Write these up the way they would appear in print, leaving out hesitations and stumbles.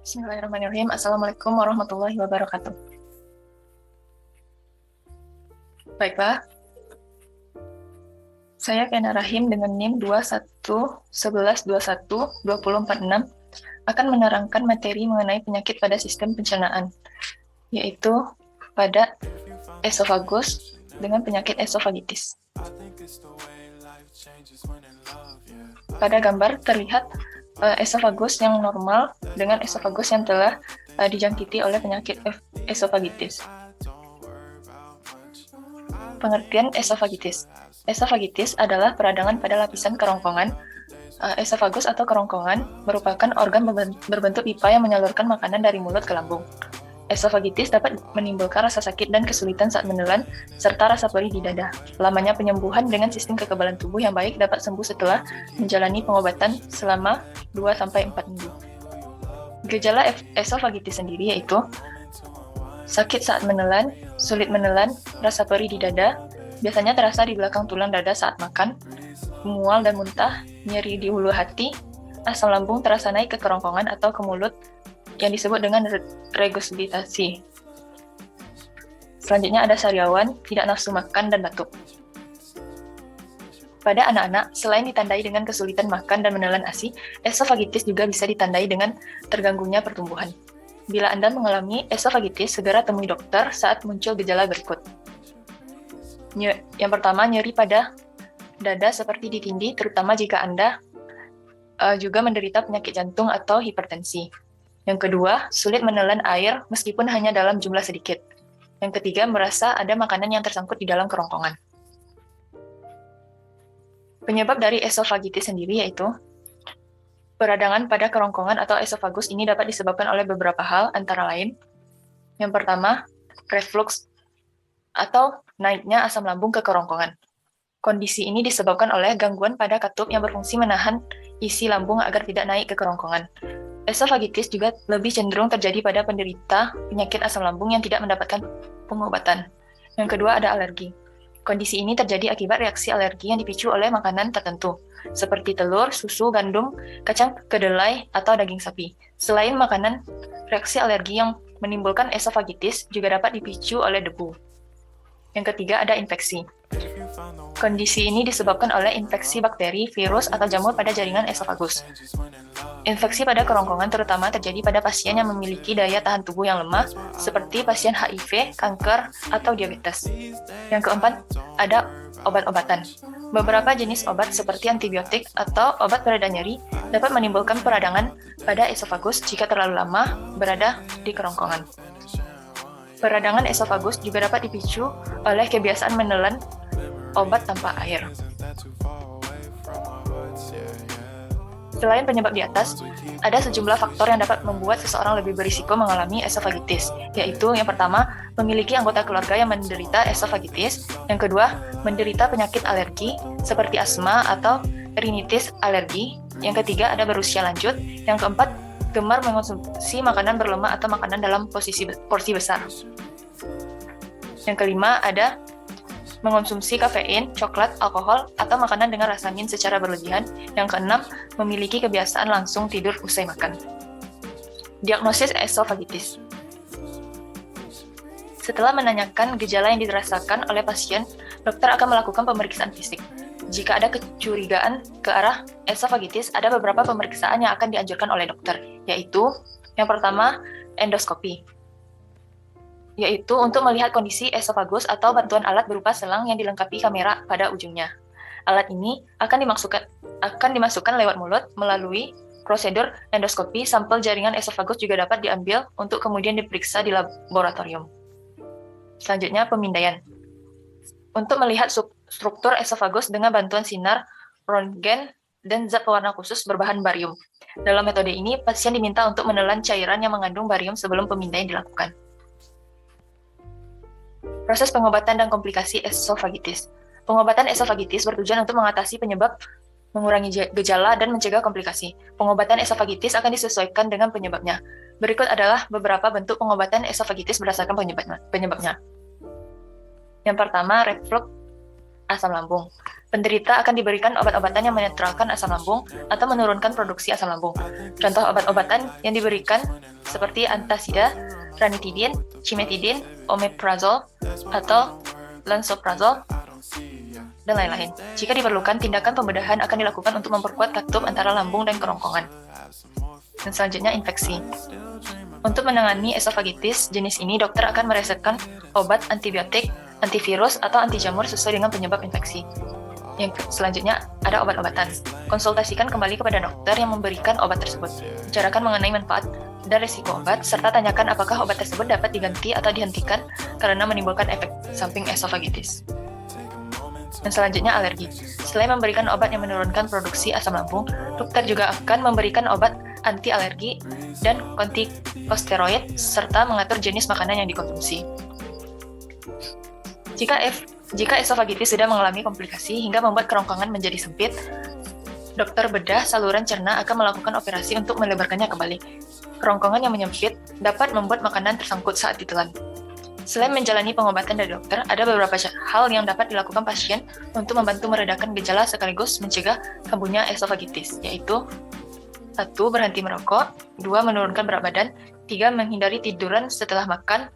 Bismillahirrahmanirrahim. Assalamualaikum warahmatullahi wabarakatuh. Baiklah, saya Kena Rahim dengan NIM 2111212046 akan menerangkan materi mengenai penyakit pada sistem pencernaan, yaitu pada esofagus dengan penyakit esofagitis. Pada gambar terlihat esofagus yang normal dengan esofagus yang telah dijangkiti oleh penyakit esofagitis. Pengertian esofagitis. Esofagitis adalah peradangan pada lapisan kerongkongan. Esofagus atau kerongkongan merupakan organ berbentuk pipa yang menyalurkan makanan dari mulut ke lambung. Esofagitis dapat menimbulkan rasa sakit dan kesulitan saat menelan, serta rasa perih di dada. Lamanya penyembuhan dengan sistem kekebalan tubuh yang baik dapat sembuh setelah menjalani pengobatan selama 2-4 minggu. Gejala esofagitis sendiri yaitu sakit saat menelan, sulit menelan, rasa perih di dada, biasanya terasa di belakang tulang dada saat makan, mual dan muntah, nyeri di hulu hati, asam lambung terasa naik ke kerongkongan atau ke mulut yang disebut dengan regurgitasi. Selanjutnya ada sariawan, tidak nafsu makan, dan batuk. Pada anak-anak, selain ditandai dengan kesulitan makan dan menelan ASI, esofagitis juga bisa ditandai dengan terganggunya pertumbuhan. Bila Anda mengalami esofagitis, segera temui dokter saat muncul gejala berikut. Yang pertama, nyeri pada dada seperti ditindih, terutama jika Anda juga menderita penyakit jantung atau hipertensi. Yang kedua, sulit menelan air meskipun hanya dalam jumlah sedikit. Yang ketiga, merasa ada makanan yang tersangkut di dalam kerongkongan. Penyebab dari esofagitis sendiri yaitu peradangan pada kerongkongan atau esofagus ini dapat disebabkan oleh beberapa hal, antara lain, yang pertama, reflux atau naiknya asam lambung ke kerongkongan. Kondisi ini disebabkan oleh gangguan pada katup yang berfungsi menahan isi lambung agar tidak naik ke kerongkongan. Esofagitis juga lebih cenderung terjadi pada penderita penyakit asam lambung yang tidak mendapatkan pengobatan. Yang kedua ada alergi. Kondisi ini terjadi akibat reaksi alergi yang dipicu oleh makanan tertentu, seperti telur, susu, gandum, kacang kedelai, atau daging sapi. Selain makanan, reaksi alergi yang menimbulkan esofagitis juga dapat dipicu oleh debu. Yang ketiga ada infeksi. Kondisi ini disebabkan oleh infeksi bakteri, virus, atau jamur pada jaringan esofagus. Infeksi pada kerongkongan terutama terjadi pada pasien yang memiliki daya tahan tubuh yang lemah, seperti pasien HIV, kanker, atau diabetes. Yang keempat, ada obat-obatan. Beberapa jenis obat seperti antibiotik atau obat pereda nyeri dapat menimbulkan peradangan pada esofagus jika terlalu lama berada di kerongkongan. Peradangan esofagus juga dapat dipicu oleh kebiasaan menelan obat tanpa air. Selain penyebab di atas, ada sejumlah faktor yang dapat membuat seseorang lebih berisiko mengalami esofagitis, yaitu yang pertama, memiliki anggota keluarga yang menderita esofagitis, yang kedua, menderita penyakit alergi seperti asma atau rinitis alergi, yang ketiga, ada berusia lanjut, yang keempat, gemar mengonsumsi makanan berlemak atau makanan dalam porsi besar. Yang kelima, ada mengonsumsi kafein, coklat, alkohol, atau makanan dengan rasa amin secara berlebihan. Yang keenam, memiliki kebiasaan langsung tidur usai makan. Diagnosis esofagitis. Setelah menanyakan gejala yang dirasakan oleh pasien, dokter akan melakukan pemeriksaan fisik. Jika ada kecurigaan ke arah esofagitis, ada beberapa pemeriksaan yang akan dianjurkan oleh dokter, yaitu yang pertama, endoskopi, yaitu untuk melihat kondisi esofagus atau bantuan alat berupa selang yang dilengkapi kamera pada ujungnya. Alat ini akan dimasukkan lewat mulut melalui prosedur endoskopi. Sampel jaringan esofagus juga dapat diambil untuk kemudian diperiksa di laboratorium. Selanjutnya, pemindaian. Untuk melihat struktur esofagus dengan bantuan sinar, röntgen, dan zat pewarna khusus berbahan barium. Dalam metode ini, pasien diminta untuk menelan cairan yang mengandung barium sebelum pemindaian dilakukan. Proses pengobatan dan komplikasi esofagitis. Pengobatan esofagitis bertujuan untuk mengatasi penyebab, mengurangi gejala, dan mencegah komplikasi. Pengobatan esofagitis akan disesuaikan dengan penyebabnya. Berikut adalah beberapa bentuk pengobatan esofagitis berdasarkan penyebabnya. Yang pertama, reflux asam lambung. Penderita akan diberikan obat-obatan yang menetralkan asam lambung atau menurunkan produksi asam lambung. Contoh obat-obatan yang diberikan seperti antasida, ranitidin, cimetidin, omeprazol, atau lansoprazol, dan lain-lain. Jika diperlukan, tindakan pembedahan akan dilakukan untuk memperkuat katup antara lambung dan kerongkongan. Dan selanjutnya, infeksi. Untuk menangani esofagitis jenis ini, dokter akan meresepkan obat antibiotik, antivirus, atau anti jamur sesuai dengan penyebab infeksi. Yang selanjutnya, ada obat-obatan. Konsultasikan kembali kepada dokter yang memberikan obat tersebut. Bicarakan mengenai manfaat dan risiko obat, serta tanyakan apakah obat tersebut dapat diganti atau dihentikan karena menimbulkan efek samping esofagitis. Dan selanjutnya, alergi. Selain memberikan obat yang menurunkan produksi asam lambung, dokter juga akan memberikan obat anti-alergi dan kortikosteroid, serta mengatur jenis makanan yang dikonsumsi. Jika esofagitis sudah mengalami komplikasi hingga membuat kerongkongan menjadi sempit, dokter bedah saluran cerna akan melakukan operasi untuk melebarkannya kembali. Kerongkongan yang menyempit dapat membuat makanan tersangkut saat ditelan. Selain menjalani pengobatan dari dokter, ada beberapa hal yang dapat dilakukan pasien untuk membantu meredakan gejala sekaligus mencegah kambuhnya esofagitis, yaitu 1. Berhenti merokok, 2. Menurunkan berat badan, 3. Menghindari tiduran setelah makan,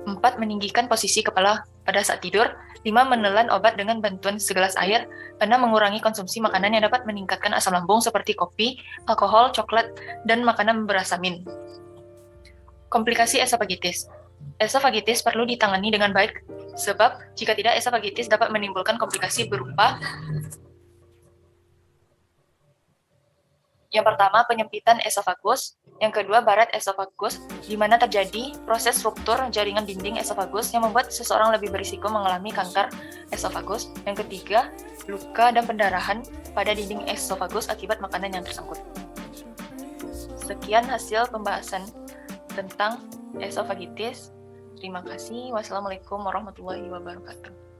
4. Meninggikan posisi kepala pada saat tidur, 5. Menelan obat dengan bantuan segelas air, 6. Mengurangi konsumsi makanan yang dapat meningkatkan asam lambung seperti kopi, alkohol, coklat, dan makanan berasamin. Komplikasi esofagitis. Esofagitis perlu ditangani dengan baik, sebab jika tidak, esofagitis dapat menimbulkan komplikasi berupa yang pertama, penyempitan esofagus. Yang kedua, barat esofagus, di mana terjadi proses struktur jaringan dinding esofagus yang membuat seseorang lebih berisiko mengalami kanker esofagus. Yang ketiga, luka dan pendarahan pada dinding esofagus akibat makanan yang tersangkut. Sekian hasil pembahasan tentang esofagitis. Terima kasih. Wassalamualaikum warahmatullahi wabarakatuh.